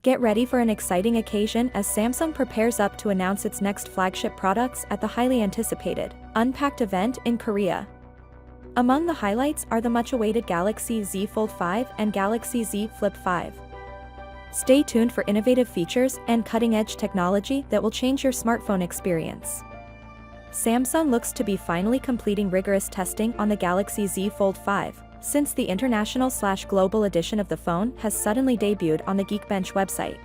Get ready for an exciting occasion as Samsung prepares up to announce its next flagship products at the highly anticipated Unpacked event in Korea. Among the highlights are the much-awaited Galaxy Z Fold 5 and Galaxy Z Flip 5. Stay tuned for innovative features and cutting-edge technology that will change your smartphone experience. Samsung looks to be finally completing rigorous testing on the Galaxy Z Fold 5, since the international/global edition of the phone has suddenly debuted on the Geekbench website.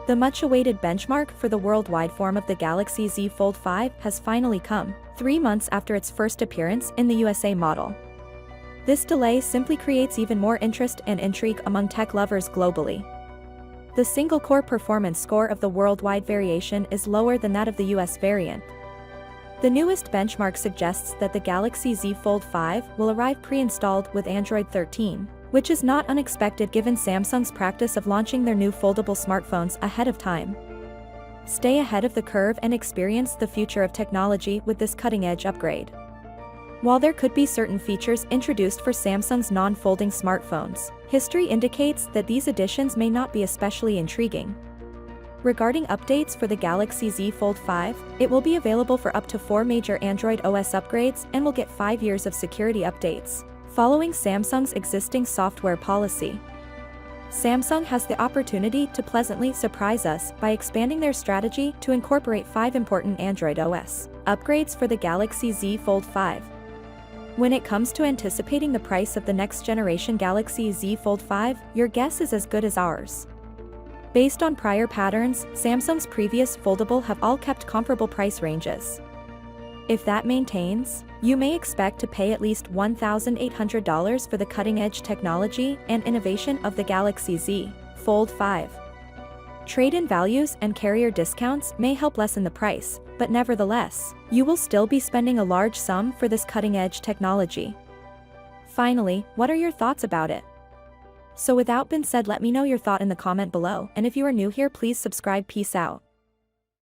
The much-awaited benchmark for the worldwide form of the Galaxy Z Fold 5 has finally come, 3 months after its first appearance in the USA model. This delay simply creates even more interest and intrigue among tech lovers globally. The single-core performance score of the worldwide variation is lower than that of the US variant. The newest benchmark suggests that the Galaxy Z Fold 5 will arrive pre-installed with Android 13, which is not unexpected given Samsung's practice of launching their new foldable smartphones ahead of time. Stay ahead of the curve and experience the future of technology with this cutting-edge upgrade. While there could be certain features introduced for Samsung's non-folding smartphones, history indicates that these additions may not be especially intriguing. Regarding updates for the Galaxy Z Fold 5, it will be available for up to 4 major Android OS upgrades and will get 5 years of security updates, following Samsung's existing software policy. Samsung has the opportunity to pleasantly surprise us by expanding their strategy to incorporate 5 important Android OS upgrades for the Galaxy Z Fold 5. When it comes to anticipating the price of the next-generation Galaxy Z Fold 5, your guess is as good as ours. Based on prior patterns, Samsung's previous foldable have all kept comparable price ranges. If that maintains, you may expect to pay at least $1,800 for the cutting-edge technology and innovation of the Galaxy Z Fold 5. Trade-in values and carrier discounts may help lessen the price, but nevertheless, you will still be spending a large sum for this cutting-edge technology. Finally, what are your thoughts about it? So without being said, let me know your thought in the comment below, and if you are new here, please subscribe. Peace out.